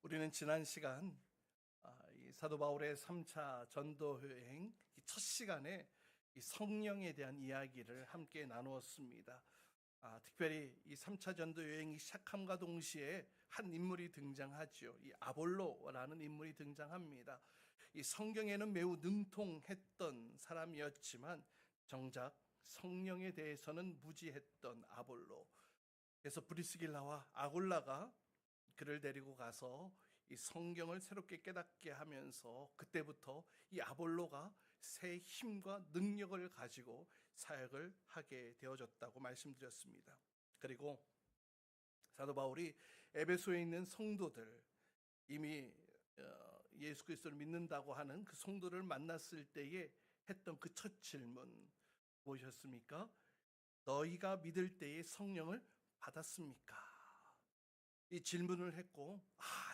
우리는 지난 시간 이 사도 바울의 3차 전도 여행 첫 시간에 이 성령에 대한 이야기를 함께 나누었습니다. 특별히 이 3차 전도 여행이 시작함과 동시에 한 인물이 등장하죠. 이 아볼로라는 인물이 등장합니다. 이 성경에는 매우 능통했던 사람이었지만 정작 성령에 대해서는 무지했던 아볼로. 그래서 브리스길라와 아굴라가 그를 데리고 가서 이 성경을 새롭게 깨닫게 하면서 그때부터 이 아볼로가 새 힘과 능력을 가지고 사역을 하게 되어졌다고 말씀드렸습니다. 그리고 사도 바울이 에베소에 있는 성도들, 이미 예수 그리스도를 믿는다고 하는 그 성도를 만났을 때에 했던 그 첫 질문 무엇이었습니까? 너희가 믿을 때에 성령을 받았습니까? 이 질문을 했고,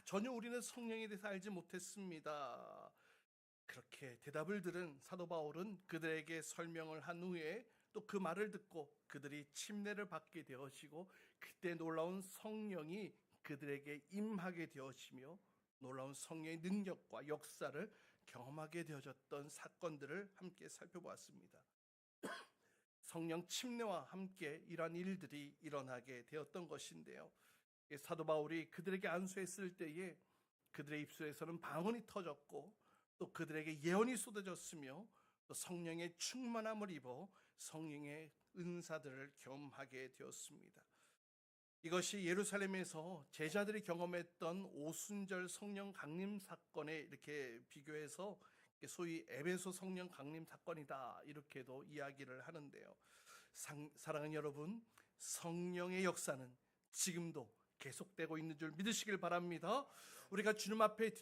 전혀 우리는 성령에 대해서 알지 못했습니다. 그렇게 대답을 들은 사도 바울은 그들에게 설명을 한 후에 또 그 말을 듣고 그들이 침례를 받게 되어지고, 그때 놀라운 성령이 그들에게 임하게 되어지며 놀라운 성령의 능력과 역사를 경험하게 되어졌던 사건들을 함께 살펴보았습니다. 성령 침례와 함께 이러한 일들이 일어나게 되었던 것인데요, 사도 바울이 그들에게 안수했을 때에 그들의 입술에서는 방언이 터졌고 또 그들에게 예언이 쏟아졌으며 또 성령의 충만함을 입어 성령의 은사들을 경험하게 되었습니다. 이것이 예루살렘에서 제자들이 경험했던 오순절 성령 강림 사건에 이렇게 비교해서 소위 에베소 성령 강림 사건이다, 이렇게도 이야기를 하는데요. 사랑하는 여러분, 성령의 역사는 지금도 계속되고 있는 줄 믿으시길 바랍니다. 우리가 주님 앞에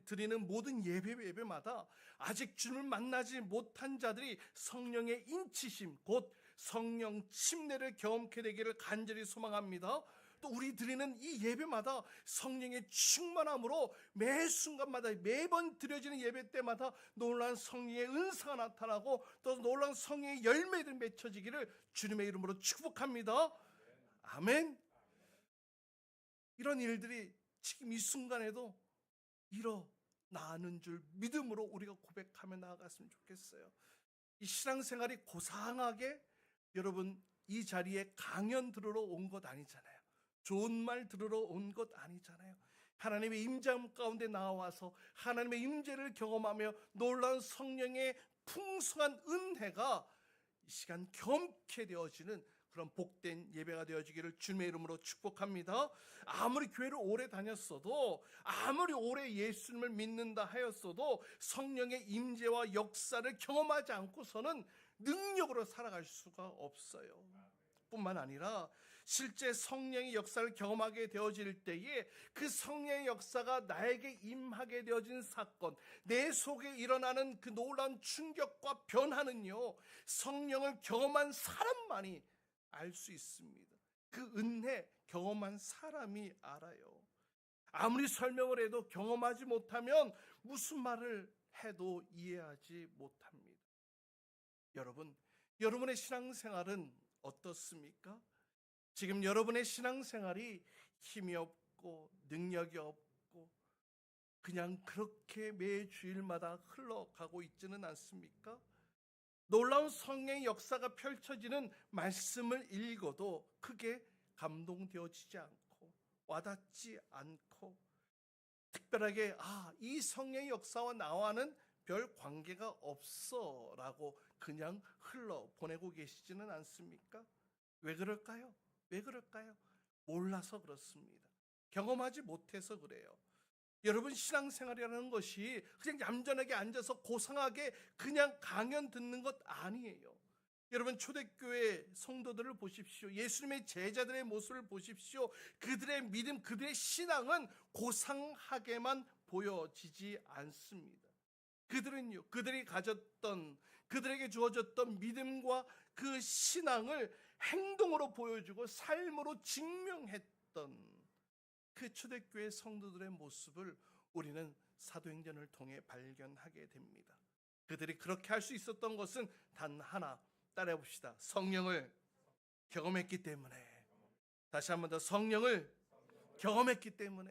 드리는 모든 예배마다 아직 주님을 만나지 못한 자들이 성령의 인치심, 곧 성령 침례를 경험케 되기를 간절히 소망합니다. 또 우리 드리는 이 예배마다 성령의 충만함으로 매 순간마다 매번 드려지는 예배 때마다 놀라운 성령의 은사가 나타나고 또 놀라운 성령의 열매들이 맺혀지기를 주님의 이름으로 축복합니다. 아멘. 이런 일들이 지금 이 순간에도 일어나는 줄 믿음으로 우리가 고백하며 나아갔으면 좋겠어요. 이 신앙생활이 고상하게 여러분 이 자리에 강연 들으러 온 것 아니잖아요. 좋은 말 들으러 온 것 아니잖아요. 하나님의 임재 가운데 나와서 하나님의 임재를 경험하며 놀라운 성령의 풍성한 은혜가 이 시간 경험케 되어지는 그런 복된 예배가 되어지기를 주님의 이름으로 축복합니다. 아무리 교회를 오래 다녔어도, 아무리 오래 예수님을 믿는다 하였어도 성령의 임재와 역사를 경험하지 않고서는 능력으로 살아갈 수가 없어요. 뿐만 아니라 실제 성령의 역사를 경험하게 되어질 때에 그 성령의 역사가 나에게 임하게 되어진 사건, 내 속에 일어나는 그 놀라운 충격과 변화는요, 성령을 경험한 사람만이 알 수 있습니다. 그 은혜 경험한 사람이 알아요. 아무리 설명을 해도 경험하지 못하면 무슨 말을 해도 이해하지 못합니다. 여러분, 여러분의 신앙생활은 어떻습니까? 지금 여러분의 신앙생활이 힘이 없고 능력이 없고 그냥 그렇게 매 주일마다 흘러가고 있지는 않습니까? 놀라운 성령의 역사가 펼쳐지는 말씀을 읽어도 크게 감동되어지지 않고 와닿지 않고 특별하게 이 성령의 역사와 나와는 별 관계가 없어 라고 그냥 흘러보내고 계시지는 않습니까? 왜 그럴까요? 왜 그럴까요? 몰라서 그렇습니다. 경험하지 못해서 그래요. 여러분, 신앙생활이라는 것이 그냥 얌전하게 앉아서 고상하게 그냥 강연 듣는 것 아니에요. 여러분, 초대교회 성도들을 보십시오. 예수님의 제자들의 모습을 보십시오. 그들의 믿음, 그들의 신앙은 고상하게만 보여지지 않습니다. 그들은요, 그들이 가졌던, 그들에게 주어졌던 믿음과 그 신앙을 행동으로 보여주고 삶으로 증명했던 그 초대교회 성도들의 모습을 우리는 사도행전을 통해 발견하게 됩니다. 그들이 그렇게 할 수 있었던 것은 단 하나, 따라해 봅시다. 성령을 경험했기 때문에. 다시 한 번 더, 성령을 경험했기 때문에.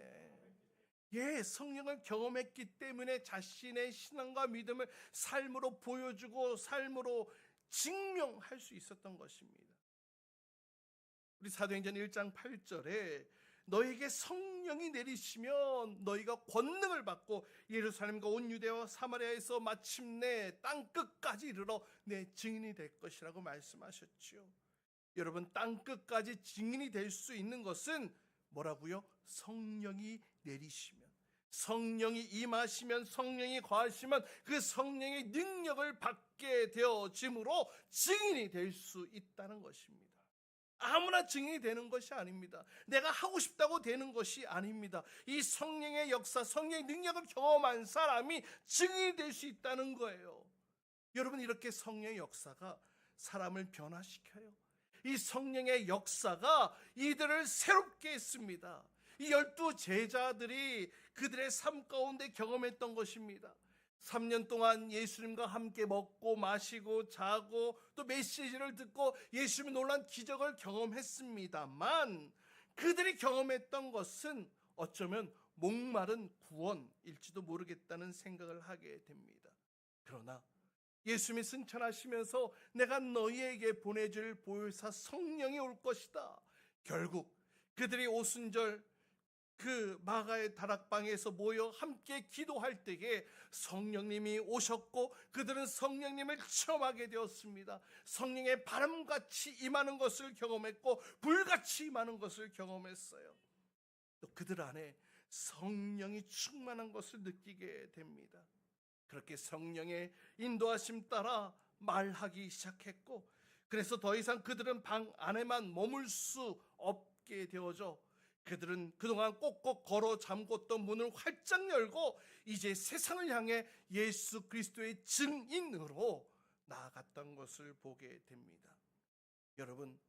성령을 경험했기 때문에 자신의 신앙과 믿음을 삶으로 보여주고 삶으로 증명할 수 있었던 것입니다. 우리 사도행전 1장 8절에 너에게 성령이 내리시면 너희가 권능을 받고 예루살렘과 온 유대와 사마리아에서 마침내 땅 끝까지 이르러 내 증인이 될 것이라고 말씀하셨죠. 여러분, 땅 끝까지 증인이 될 수 있는 것은 뭐라고요? 성령이 내리시면, 성령이 임하시면, 성령이 거하시면 그 성령의 능력을 받게 되어짐으로 증인이 될 수 있다는 것입니다. 아무나 증인이 되는 것이 아닙니다. 내가 하고 싶다고 되는 것이 아닙니다. 이 성령의 역사, 성령의 능력을 경험한 사람이 증인이 될 수 있다는 거예요. 여러분, 이렇게 성령의 역사가 사람을 변화시켜요. 이 성령의 역사가 이들을 새롭게 했습니다. 이 12 제자들이 그들의 삶 가운데 경험했던 것입니다. 3년 동안 예수님과 함께 먹고 마시고 자고 또 메시지를 듣고 예수님의 놀라운 기적을 경험했습니다만, 그들이 경험했던 것은 어쩌면 목마른 구원일지도 모르겠다는 생각을 하게 됩니다. 그러나 예수님이 승천하시면서 내가 너희에게 보내줄 보혜사 성령이 올 것이다. 결국 그들이 오순절 그 마가의 다락방에서 모여 함께 기도할 때에 성령님이 오셨고 그들은 성령님을 체험하게 되었습니다. 성령의 바람같이 임하는 것을 경험했고 불같이 임하는 것을 경험했어요. 또 그들 안에 성령이 충만한 것을 느끼게 됩니다. 그렇게 성령의 인도하심 따라 말하기 시작했고, 그래서 더 이상 그들은 방 안에만 머물 수 없게 되어져 그들은 그동안 꼭꼭 걸어 잠궜던 문을 활짝 열고 이제 세상을 향해 예수 그리스도의 증인으로 나아갔던 것을 보게 됩니다. 여러분,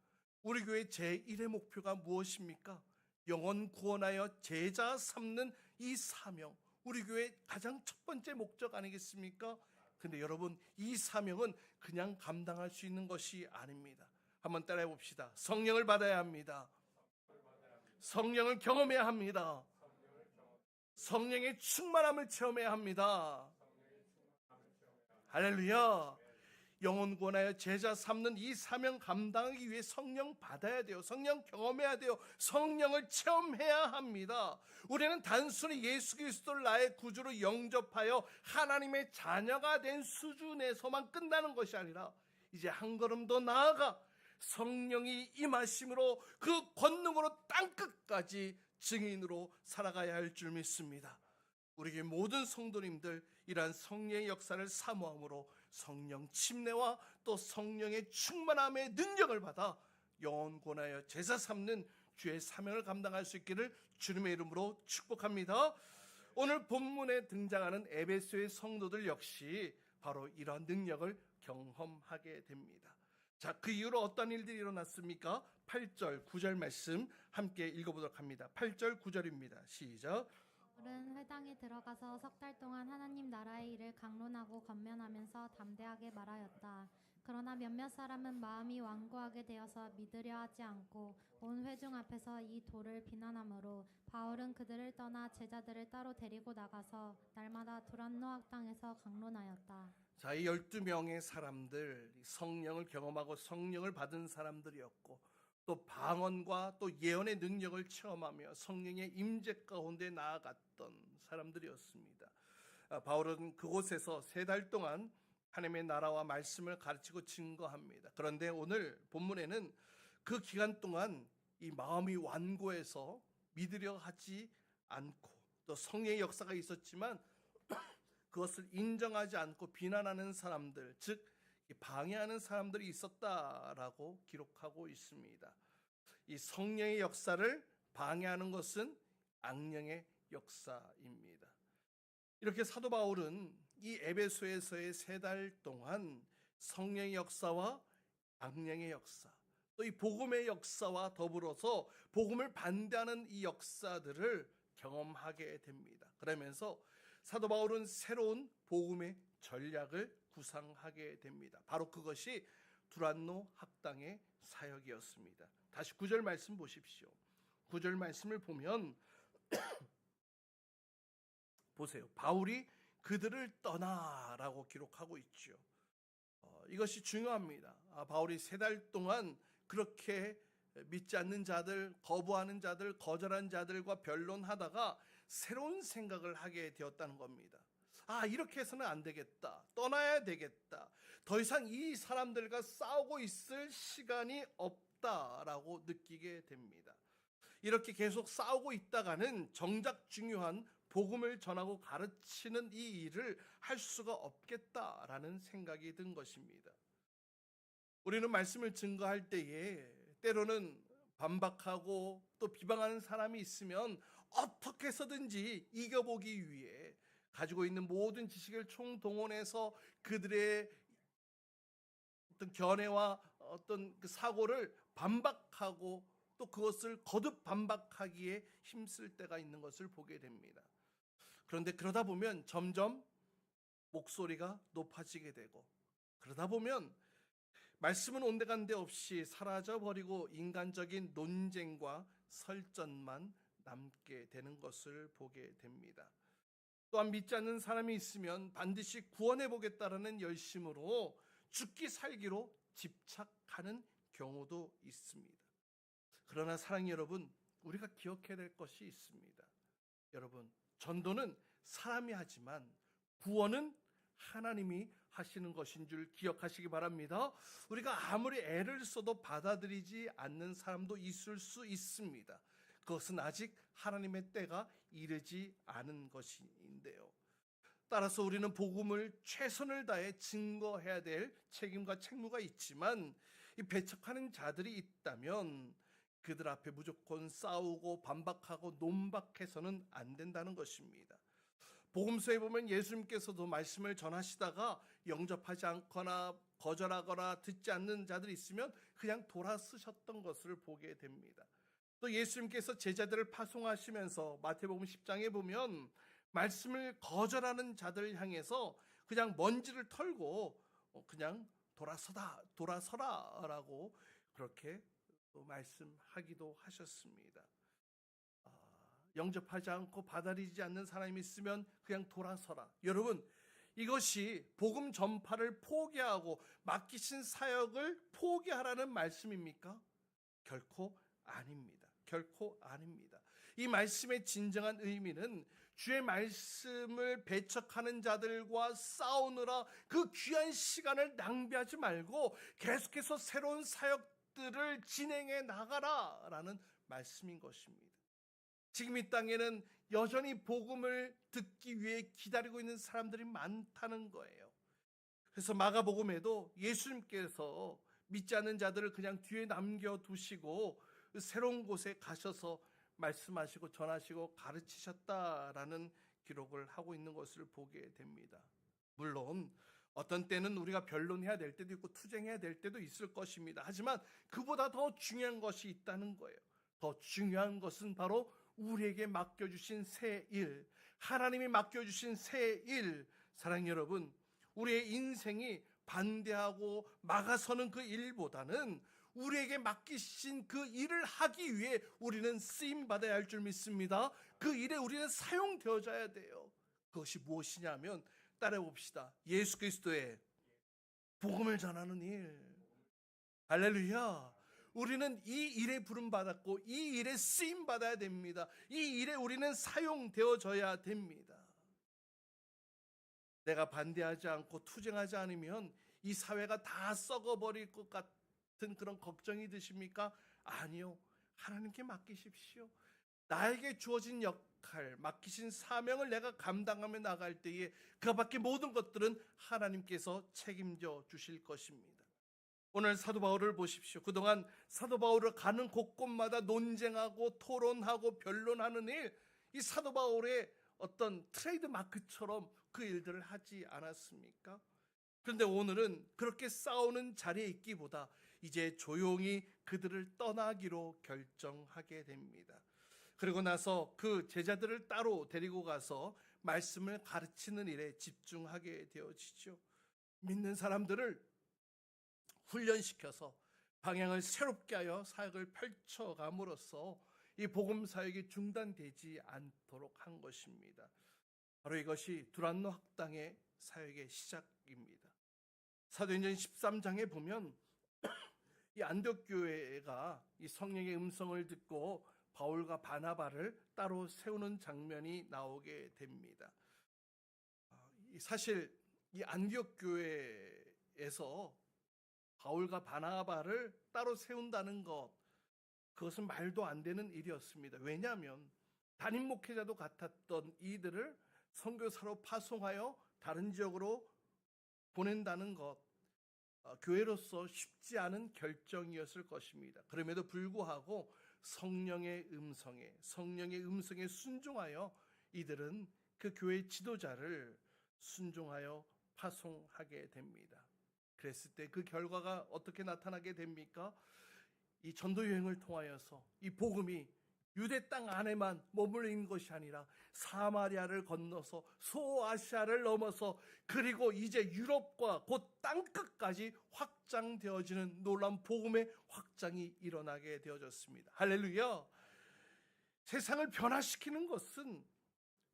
우리 교회 제1의 목표가 무엇입니까? 영혼 구원하여 제자 삼는 이 사명, 우리 교회 가장 첫 번째 목적 아니겠습니까? 근데 여러분, 이 사명은 그냥 감당할 수 있는 것이 아닙니다. 한번 따라해 봅시다. 성령을 받아야 합니다. 성령을 경험해야 합니다. 성령의 충만함을 체험해야 합니다. 할렐루야. 영혼 구원하여 제자 삼는 이 사명 감당하기 위해 성령 받아야 돼요. 성령 경험해야 돼요. 성령을 체험해야 합니다. 우리는 단순히 예수 그리스도를 나의 구주로 영접하여 하나님의 자녀가 된 수준에서만 끝나는 것이 아니라 이제 한 걸음 더 나아가 성령이 임하심으로 그 권능으로 땅끝까지 증인으로 살아가야 할 줄 믿습니다. 우리 모든 성도님들 이러한 성령의 역사를 사모함으로 성령 침례와 또 성령의 충만함의 능력을 받아 영혼 구원하여 제사 삼는 주의 사명을 감당할 수 있기를 주님의 이름으로 축복합니다. 오늘 본문에 등장하는 에베소의 성도들 역시 바로 이러한 능력을 경험하게 됩니다. 자, 그 이후로 어떤 일들이 일어났습니까? 8절, 9절 말씀 함께 읽어보도록 합니다. 8절, 9절입니다. 시작. 바울은 회당에 들어가서 석 달 동안 하나님 나라의 일을 강론하고 권면하면서 담대하게 말하였다. 그러나 몇몇 사람은 마음이 완고하게 되어서 믿으려 하지 않고 온 회중 앞에서 이 도를 비난하므로 바울은 그들을 떠나 제자들을 따로 데리고 나가서 날마다 두란노 학당에서 강론하였다. 자, 이 12명의 사람들, 성령을 경험하고 성령을 받은 사람들이었고 또 방언과 또 예언의 능력을 체험하며 성령의 임재 가운데 나아갔던 사람들이었습니다. 바울은 그곳에서 3달 동안 하나님의 나라와 말씀을 가르치고 증거합니다. 그런데 오늘 본문에는 그 기간 동안 이 마음이 완고해서 믿으려 하지 않고 또 성령의 역사가 있었지만 그것을 인정하지 않고 비난하는 사람들, 즉 방해하는 사람들이 있었다라고 기록하고 있습니다. 이 성령의 역사를 방해하는 것은 악령의 역사입니다. 이렇게 사도 바울은 이 에베소에서의 3달 동안 성령의 역사와 악령의 역사, 또 이 복음의 역사와 더불어서 복음을 반대하는 이 역사들을 경험하게 됩니다. 그러면서 사도 바울은 새로운 복음의 전략을 구상하게 됩니다. 바로 그것이 두란노 학당의 사역이었습니다. 다시 9절 말씀 보십시오. 9절 말씀을 보면 보세요. 바울이 그들을 떠나라고 기록하고 있죠. 이것이 중요합니다. 바울이 3달 동안 그렇게 믿지 않는 자들, 거부하는 자들, 거절한 자들과 변론하다가 새로운 생각을 하게 되었다는 겁니다. 이렇게 해서는 안 되겠다. 떠나야 되겠다. 더 이상 이 사람들과 싸우고 있을 시간이 없다라고 느끼게 됩니다. 이렇게 계속 싸우고 있다가는 정작 중요한 복음을 전하고 가르치는 이 일을 할 수가 없겠다라는 생각이 든 것입니다. 우리는 말씀을 증거할 때에 때로는 반박하고 또 비방하는 사람이 있으면 어떻게 해서든지 이겨보기 위해 가지고 있는 모든 지식을 총동원해서 그들의 어떤 견해와 어떤 그 사고를 반박하고 또 그것을 거듭 반박하기에 힘쓸 때가 있는 것을 보게 됩니다. 그런데 그러다 보면 점점 목소리가 높아지게 되고, 그러다 보면 말씀은 온데간데 없이 사라져버리고 인간적인 논쟁과 설전만 남게 되는 것을 보게 됩니다. 또한 믿지 않는 사람이 있으면 반드시 구원해 보겠다라는 열심으로 죽기 살기로 집착하는 경우도 있습니다. 그러나 사랑하는 여러분, 우리가 기억해야 될 것이 있습니다. 여러분, 전도는 사람이 하지만 구원은 하나님이 하시는 것인 줄 기억하시기 바랍니다. 우리가 아무리 애를 써도 받아들이지 않는 사람도 있을 수 있습니다. 그것은 아직 하나님의 때가 이르지 않은 것인데요. 따라서 우리는 복음을 최선을 다해 증거해야 될 책임과 책무가 있지만, 이 배척하는 자들이 있다면 그들 앞에 무조건 싸우고 반박하고 논박해서는 안 된다는 것입니다. 복음서에 보면 예수님께서도 말씀을 전하시다가 영접하지 않거나 거절하거나 듣지 않는 자들이 있으면 그냥 돌아서셨던 것을 보게 됩니다. 또 예수님께서 제자들을 파송하시면서 마태복음 10장에 보면 말씀을 거절하는 자들을 향해서 그냥 먼지를 털고 그냥 돌아서라라고 그렇게 말씀하기도 하셨습니다. 영접하지 않고 받아들이지 않는 사람이 있으면 그냥 돌아서라. 여러분, 이것이 복음 전파를 포기하고 맡기신 사역을 포기하라는 말씀입니까? 결코 아닙니다. 결코 아닙니다. 이 말씀의 진정한 의미는 주의 말씀을 배척하는 자들과 싸우느라 그 귀한 시간을 낭비하지 말고 계속해서 새로운 사역들을 진행해 나가라라는 말씀인 것입니다. 지금 이 땅에는 여전히 복음을 듣기 위해 기다리고 있는 사람들이 많다는 거예요. 그래서 마가복음에도 예수님께서 믿지 않는 자들을 그냥 뒤에 남겨두시고 새로운 곳에 가셔서 말씀하시고 전하시고 가르치셨다라는 기록을 하고 있는 것을 보게 됩니다. 물론 어떤 때는 우리가 변론해야 될 때도 있고 투쟁해야 될 때도 있을 것입니다. 하지만 그보다 더 중요한 것이 있다는 거예요. 더 중요한 것은 바로 우리에게 맡겨주신 새 일, 하나님이 맡겨주신 새 일. 사랑하는 여러분, 우리의 인생이 반대하고 막아서는 그 일보다는 우리에게 맡기신 그 일을 하기 위해 우리는 쓰임받아야 할 줄 믿습니다. 그 일에 우리는 사용되어져야 돼요. 그것이 무엇이냐면 따라해봅시다. 예수 그리스도의 복음을 전하는 일. 할렐루야. 우리는 이 일에 부름받았고 이 일에 쓰임받아야 됩니다. 이 일에 우리는 사용되어져야 됩니다. 내가 반대하지 않고 투쟁하지 않으면 이 사회가 다 썩어버릴 것 같은 그런 걱정이 드십니까? 아니요. 하나님께 맡기십시오. 나에게 주어진 역할, 맡기신 사명을 내가 감당하며 나갈 때에 그 밖에 모든 것들은 하나님께서 책임져 주실 것입니다. 오늘 사도 바울을 보십시오. 그동안 사도 바울을 가는 곳곳마다 논쟁하고 토론하고 변론하는 일, 이 사도 바울의 어떤 트레이드 마크처럼 그 일들을 하지 않았습니까? 그런데 오늘은 그렇게 싸우는 자리에 있기보다 이제 조용히 그들을 떠나기로 결정하게 됩니다. 그리고 나서 그 제자들을 따로 데리고 가서 말씀을 가르치는 일에 집중하게 되어지죠. 믿는 사람들을 훈련시켜서 방향을 새롭게 하여 사역을 펼쳐감으로써 이 복음 사역이 중단되지 않도록 한 것입니다. 바로 이것이 두란노 학당의 사역의 시작입니다. 사도행전 13장에 보면 이 안디옥 교회가 이 성령의 음성을 듣고 바울과 바나바를 따로 세우는 장면이 나오게 됩니다. 사실 이 안디옥 교회에서 바울과 바나바를 따로 세운다는 것, 그것은 말도 안 되는 일이었습니다. 왜냐하면 담임 목회자도 같았던 이들을 선교사로 파송하여 다른 지역으로 보낸다는 것, 교회로서 쉽지 않은 결정이었을 것입니다. 그럼에도 불구하고 성령의 음성에 순종하여 이들은 그 교회 지도자를 순종하여 파송하게 됩니다. 그랬을 때 그 결과가 어떻게 나타나게 됩니까? 이 전도 여행을 통하여서 이 복음이 유대 땅 안에만 머물러 있는 것이 아니라 사마리아를 건너서 소아시아를 넘어서 그리고 이제 유럽과 곧 땅끝까지 확장되어지는 놀라운 복음의 확장이 일어나게 되어졌습니다. 할렐루야! 세상을 변화시키는 것은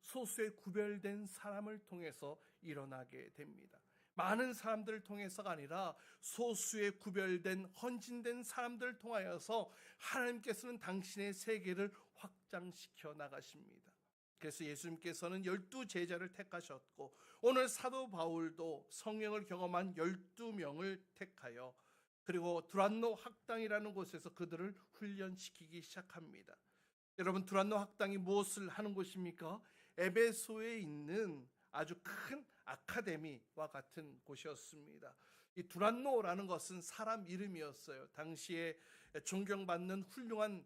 소수의 구별된 사람을 통해서 일어나게 됩니다. 많은 사람들을 통해서가 아니라 소수의 구별된 헌신된 사람들을 통하여서 하나님께서는 당신의 세계를 확장시켜 나가십니다. 그래서 예수님께서는 12제자를 택하셨고 오늘 사도 바울도 성령을 경험한 12명을 택하여 그리고 두란노 학당이라는 곳에서 그들을 훈련시키기 시작합니다. 여러분, 두란노 학당이 무엇을 하는 곳입니까? 에베소에 있는 아주 큰 아카데미와 같은 곳이었습니다. 이 두란노라는 것은 사람 이름이었어요. 당시에 존경받는 훌륭한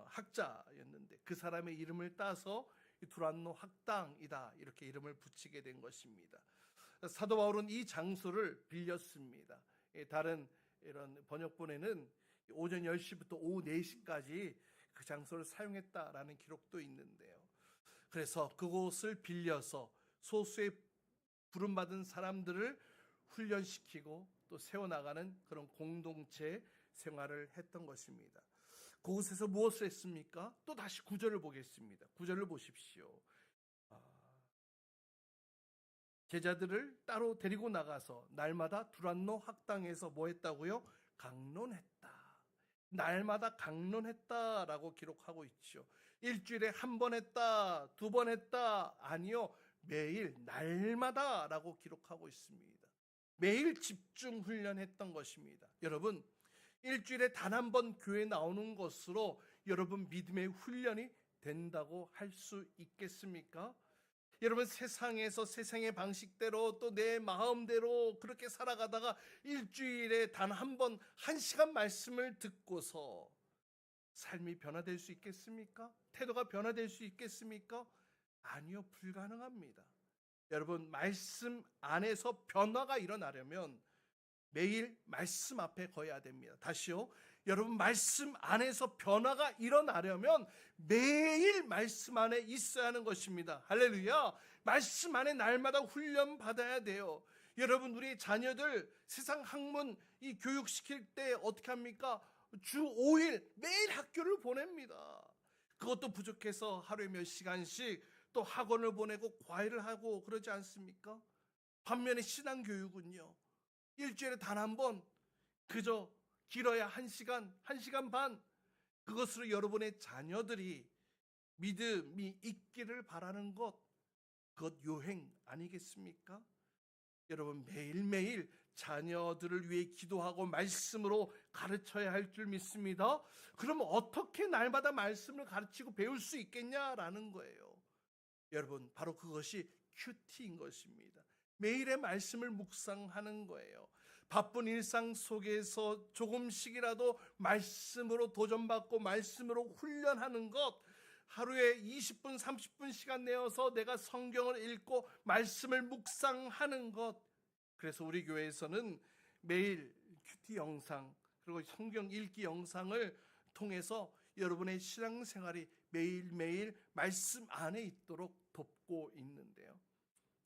학자였는데 그 사람의 이름을 따서 두란노 학당이다 이렇게 이름을 붙이게 된 것입니다. 사도 바울은 이 장소를 빌렸습니다. 다른 이런 번역본에는 오전 10시부터 오후 4시까지 그 장소를 사용했다라는 기록도 있는데요. 그래서 그곳을 빌려서 소수의 부름받은 사람들을 훈련시키고 또 세워나가는 그런 공동체 생활을 했던 것입니다. 그곳에서 무엇을 했습니까? 또 다시 9절을 보겠습니다. 9절을 보십시오. 제자들을 따로 데리고 나가서 날마다 두란노 학당에서 뭐 했다고요? 강론했다. 날마다 강론했다라고 기록하고 있죠. 일주일에 한 번 했다, 2번 했다, 아니요, 매일 날마다라고 기록하고 있습니다. 매일 집중 훈련했던 것입니다. 여러분, 일주일에 단 한 번 교회 나오는 것으로 여러분 믿음의 훈련이 된다고 할 수 있겠습니까? 여러분, 세상에서 세상의 방식대로 또 내 마음대로 그렇게 살아가다가 일주일에 단 한 번 1시간 말씀을 듣고서 삶이 변화될 수 있겠습니까? 태도가 변화될 수 있겠습니까? 아니요, 불가능합니다. 여러분, 말씀 안에서 변화가 일어나려면 매일 말씀 앞에 거해야 됩니다. 다시요. 여러분, 말씀 안에서 변화가 일어나려면 매일 말씀 안에 있어야 하는 것입니다. 할렐루야. 말씀 안에 날마다 훈련 받아야 돼요. 여러분, 우리 자녀들 세상 학문 이 교육시킬 때 어떻게 합니까? 주 5일 매일 학교를 보냅니다. 그것도 부족해서 하루에 몇 시간씩 또 학원을 보내고 과외를 하고 그러지 않습니까? 반면에 신앙교육은요, 일주일에 단 한 번, 그저 길어야 1시간, 1시간 반, 그것으로 여러분의 자녀들이 믿음이 있기를 바라는 것, 그것 요행 아니겠습니까? 여러분, 매일매일 자녀들을 위해 기도하고 말씀으로 가르쳐야 할 줄 믿습니다. 그럼 어떻게 날마다 말씀을 가르치고 배울 수 있겠냐라는 거예요. 여러분, 바로 그것이 큐티인 것입니다. 매일의 말씀을 묵상하는 거예요. 바쁜 일상 속에서 조금씩이라도 말씀으로 도전받고 말씀으로 훈련하는 것, 하루에 20분, 30분 시간 내어서 내가 성경을 읽고 말씀을 묵상하는 것. 그래서 우리 교회에서는 매일 큐티 영상 그리고 성경 읽기 영상을 통해서 여러분의 신앙생활이 매일매일 말씀 안에 있도록 돕고 있는데요.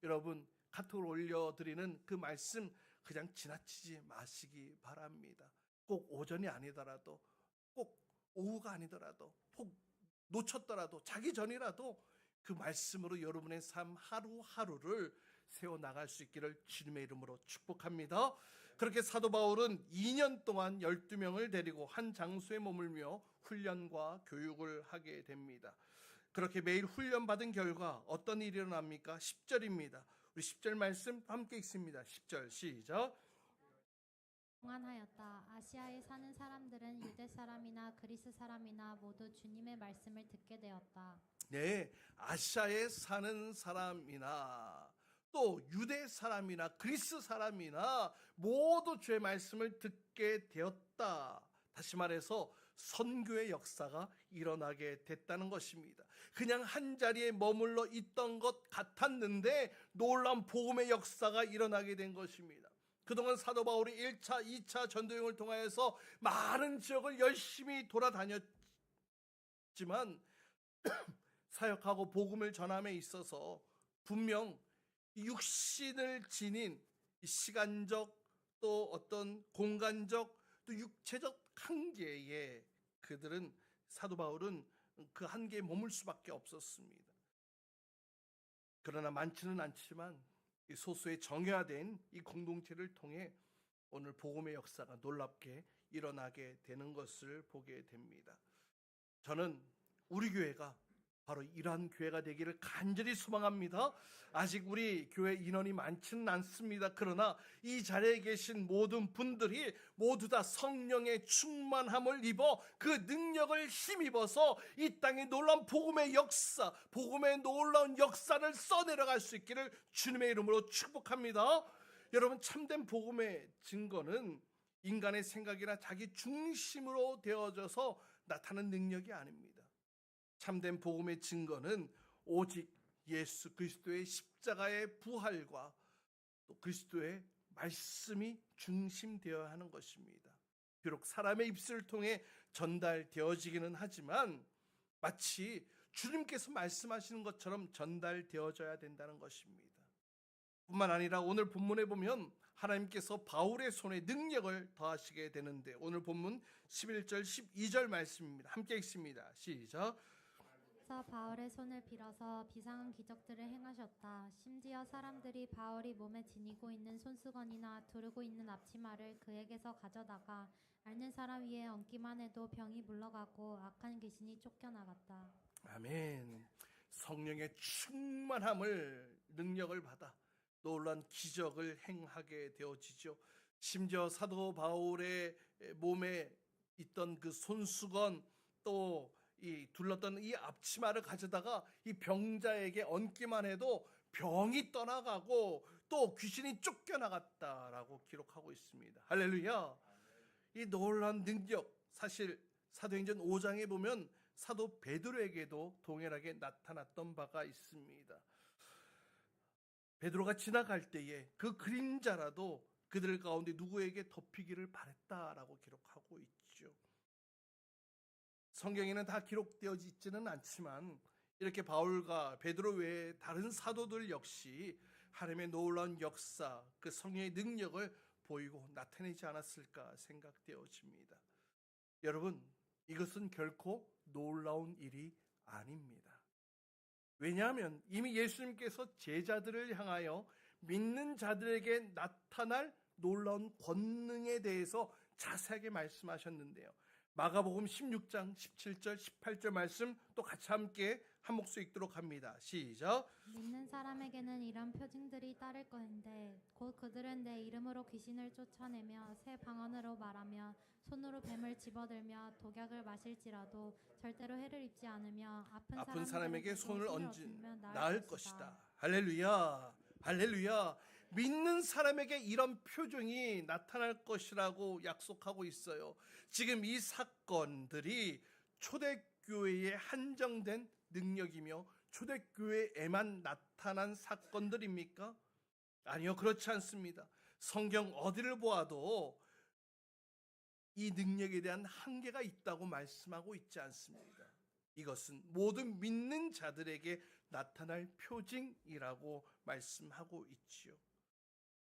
여러분, 카톡을 올려드리는 그 말씀 그냥 지나치지 마시기 바랍니다. 꼭 오전이 아니더라도, 꼭 오후가 아니더라도, 꼭 놓쳤더라도, 자기 전이라도 그 말씀으로 여러분의 삶 하루하루를 세워나갈 수 있기를 주님의 이름으로 축복합니다. 그렇게 사도 바울은 2년 동안 12명을 데리고 한 장소에 머물며 훈련과 교육을 하게 됩니다. 그렇게 매일 훈련받은 결과 어떤 일이 일어납니까? 10절입니다. 우리 10절 말씀 함께 읽습니다. 10절 시작. 동안하였다. 아시아에 사는 사람들은 유대 사람이나 그리스 사람이나 모두 주님의 말씀을 듣게 되었다. 네, 아시아에 사는 사람이나 또 유대 사람이나 그리스 사람이나 모두 주의 말씀을 듣게 되었다. 다시 말해서 선교의 역사가 일어나게 됐다는 것입니다. 그냥 한 자리에 머물러 있던 것 같았는데 놀라운 복음의 역사가 일어나게 된 것입니다. 그동안 사도 바울이 1차, 2차 전도여행을 통하여서 많은 지역을 열심히 돌아다녔지만 사역하고 복음을 전함에 있어서 분명 육신을 지닌 시간적 또 어떤 공간적 또 육체적 한계에 그들은 사도 바울은 그 한계에 머물 수밖에 없었습니다. 그러나 많지는 않지만 이 소수의 정예화된 이 공동체를 통해 오늘 복음의 역사가 놀랍게 일어나게 되는 것을 보게 됩니다. 저는 우리 교회가 바로 이러한 교회가 되기를 간절히 소망합니다. 아직 우리 교회 인원이 많지는 않습니다. 그러나 이 자리에 계신 모든 분들이 모두 다 성령의 충만함을 입어 그 능력을 힘입어서 이 땅에 놀라운 복음의 역사, 복음의 놀라운 역사를 써내려갈 수 있기를 주님의 이름으로 축복합니다. 여러분, 참된 복음의 증거는 인간의 생각이나 자기 중심으로 되어져서 나타나는 능력이 아닙니다. 참된 복음의 증거는 오직 예수 그리스도의 십자가의 부활과 또 그리스도의 말씀이 중심되어야 하는 것입니다. 비록 사람의 입술을 통해 전달되어지기는 하지만 마치 주님께서 말씀하시는 것처럼 전달되어져야 된다는 것입니다. 뿐만 아니라 오늘 본문에 보면 하나님께서 바울의 손에 능력을 더하시게 되는데 오늘 본문 11절 12절 말씀입니다. 함께 읽습니다. 시작. 그래서 바울의 손을 빌어서 비상한 기적들을 행하셨다. 심지어 사람들이 바울이 몸에 지니고 있는 손수건이나 두르고 있는 앞치마를 그에게서 가져다가 앓는 사람 위에 얹기만 해도 병이 물러가고 악한 귀신이 쫓겨나갔다. 아멘. 성령의 충만함을 능력을 받아 놀란 기적을 행하게 되어지죠. 심지어 사도 바울의 몸에 있던 그 손수건 또 이 둘렀던 이 앞치마를 가져다가 이 병자에게 얹기만 해도 병이 떠나가고 또 귀신이 쫓겨나갔다라고 기록하고 있습니다. 할렐루야. 이 놀라운 능력, 사실 사도행전 5장에 보면 사도 베드로에게도 동일하게 나타났던 바가 있습니다. 베드로가 지나갈 때에 그 그림자라도 그들 가운데 누구에게 덮이기를 바랬다라고 기록하고 있죠. 성경에는 다 기록되어 있지는 않지만 이렇게 바울과 베드로 외에 다른 사도들 역시 하나님의 놀라운 역사, 그 성령의 능력을 보이고 나타내지 않았을까 생각되어집니다. 여러분, 이것은 결코 놀라운 일이 아닙니다. 왜냐하면 이미 예수님께서 제자들을 향하여 믿는 자들에게 나타날 놀라운 권능에 대해서 자세하게 말씀하셨는데요. 마가복음 16장 17절 18절 말씀 또 같이 함께 한 목소리 읽도록 합니다. 시작. 믿는 사람에게는 이런 표징들이 따를 것인데 곧 그들은 내 이름으로 귀신을 쫓아내며 새 방언으로 말하며 손으로 뱀을 집어들며 독약을 마실지라도 절대로 해를 입지 않으며 아픈 사람에게 손을 얹으면 나을 것이다. 것이다. 할렐루야. 할렐루야. 믿는 사람에게 이런 표정이 나타날 것이라고 약속하고 있어요. 지금 이 사건들이 초대교회에 한정된 능력이며 초대교회에만 나타난 사건들입니까? 아니요, 그렇지 않습니다. 성경 어디를 보아도 이 능력에 대한 한계가 있다고 말씀하고 있지 않습니다. 이것은 모든 믿는 자들에게 나타날 표징이라고 말씀하고 있지요.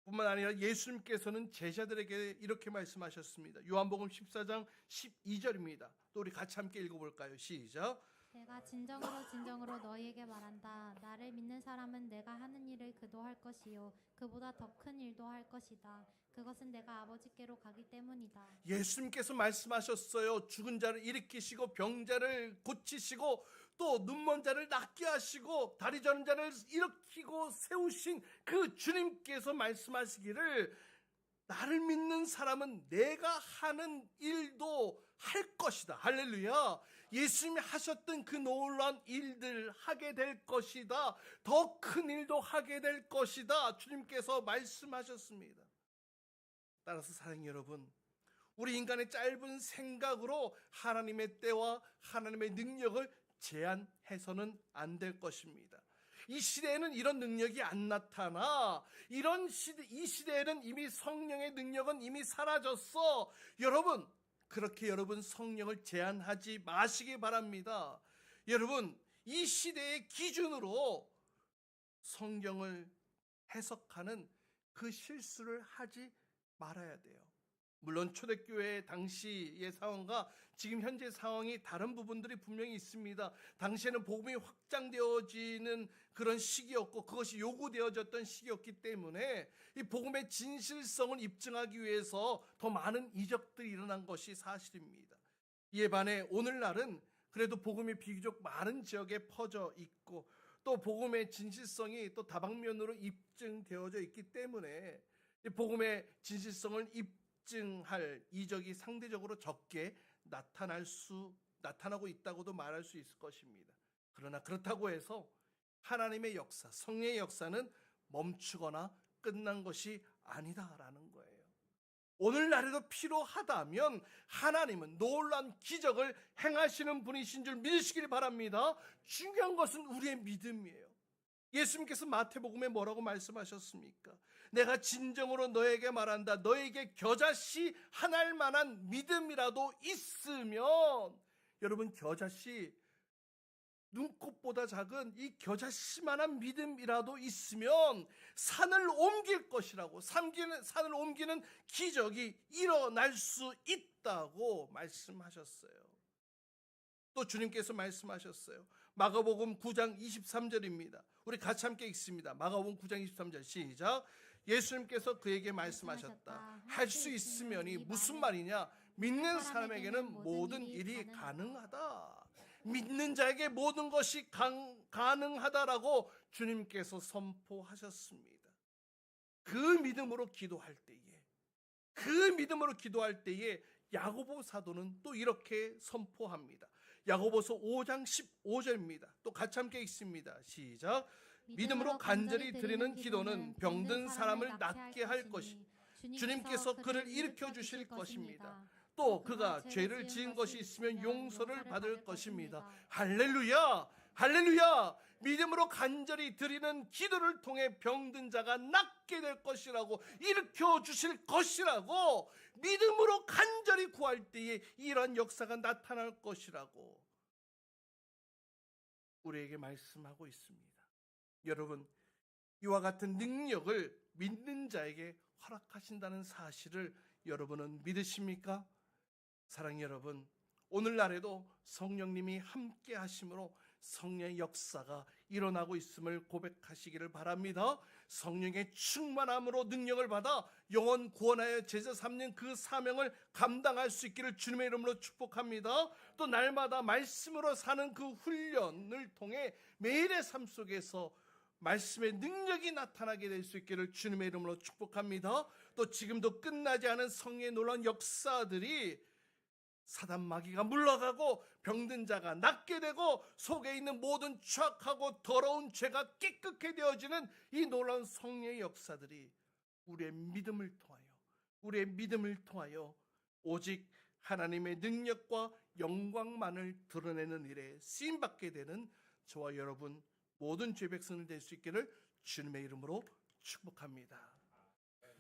뿐만 아니라 예수님께서는 제자들에게 이렇게 말씀하셨습니다. 요한복음 14장 12절입니다. 또 우리 같이 함께 읽어볼까요? 시작. 내가 진정으로 진정으로 너희에게 말한다. 나를 믿는 사람은 내가 하는 일을 그도 할 것이요 그보다 더 큰 일도 할 것이다. 그것은 내가 아버지께로 가기 때문이다. 예수님께서 말씀하셨어요. 죽은 자를 일으키시고 병자를 고치시고 또 눈먼 자를 낫게 하시고 다리 저는 자를 일으키고 세우신 그 주님께서 말씀하시기를 나를 믿는 사람은 내가 하는 일도 할 것이다. 할렐루야. 예수님이 하셨던 그 놀라운 일들 하게 될 것이다. 더 큰 일도 하게 될 것이다. 주님께서 말씀하셨습니다. 따라서 사랑하는 여러분, 우리 인간의 짧은 생각으로 하나님의 때와 하나님의 능력을 제한해서는 안 될 것입니다. 이 시대에는 이런 능력이 안 나타나. 이 시대에는 이미 성령의 능력은 이미 사라졌어. 여러분, 그렇게 여러분 성령을 제한하지 마시기 바랍니다. 여러분, 이 시대의 기준으로 성경을 해석하는 그 실수를 하지 말아야 돼요. 물론 초대교회 당시의 상황과 지금 현재 상황이 다른 부분들이 분명히 있습니다. 당시에는 복음이 확장되어지는 그런 시기였고 그것이 요구되어졌던 시기였기 때문에 이 복음의 진실성을 입증하기 위해서 더 많은 이적들이 일어난 것이 사실입니다. 이에 반해 오늘날은 그래도 복음이 비교적 많은 지역에 퍼져 있고 또 복음의 진실성이 또 다방면으로 입증되어져 있기 때문에 이 복음의 진실성을 입증할 이적이 상대적으로 적게 나타나고 있다고도 말할 수 있을 것입니다. 그러나 그렇다고 해서 하나님의 역사, 성령의 역사는 멈추거나 끝난 것이 아니다라는 거예요. 오늘날에도 필요하다면 하나님은 놀라운 기적을 행하시는 분이신 줄 믿으시길 바랍니다. 중요한 것은 우리의 믿음이에요. 예수님께서 마태복음에 뭐라고 말씀하셨습니까? 내가 진정으로 너에게 말한다. 너에게 겨자씨 하나일 만한 믿음이라도 있으면, 여러분, 겨자씨 눈곱보다 작은 이 겨자씨만한 믿음이라도 있으면 산을 옮길 것이라고, 산을 옮기는 기적이 일어날 수 있다고 말씀하셨어요. 또 주님께서 말씀하셨어요. 마가복음 9장 23절입니다. 우리 같이 함께 읽습니다. 마가복음 9장 23절 시작. 예수님께서 그에게 말씀하셨다. 할 수 있으면이 무슨 말이냐? 믿는 사람에게는 모든 일이 가능하다. 믿는 자에게 모든 것이 가능하다라고 주님께서 선포하셨습니다. 그 믿음으로 기도할 때에 야고보 사도는 또 이렇게 선포합니다. 야고보서 5장 15절입니다. 또 같이 함께 읽습니다. 시작. 믿음으로 간절히 드리는 기도는 병든 사람을 낫게 할 것이 주님께서 그를 일으켜 주실 것입니다. 또 그가 죄를 지은 것이 있으면 용서를 받을 것입니다. 할렐루야! 할렐루야! 믿음으로 간절히 드리는 기도를 통해 병든 자가 낫게 될 것이라고, 일으켜 주실 것이라고, 믿음으로 간절히 구할 때에 이런 역사가 나타날 것이라고 우리에게 말씀하고 있습니다. 여러분, 이와 같은 능력을 믿는 자에게 허락하신다는 사실을 여러분은 믿으십니까? 사랑하는 여러분, 오늘날에도 성령님이 함께 하심으로 성령의 역사가 일어나고 있음을 고백하시기를 바랍니다. 성령의 충만함으로 능력을 받아 영혼 구원하여 제자 삼는 그 사명을 감당할 수 있기를 주님의 이름으로 축복합니다. 또 날마다 말씀으로 사는 그 훈련을 통해 매일의 삶 속에서 말씀의 능력이 나타나게 될 수 있기를 주님의 이름으로 축복합니다. 또 지금도 끝나지 않은 성령의 놀라운 역사들이 사단 마귀가 물러가고 병든 자가 낫게 되고 되고 있는 모든 추악하고 더러운 죄가 깨끗게 되어지는 이 놀라운 성령의 역사들이 우리의 믿음을 통하여 오직 하나님의 능력과 영광만을 드러내는 일에 쓰임받게 되는 저와 여러분 모든 죄 백성을 될 수 있기를 주님의 이름으로 축복합니다.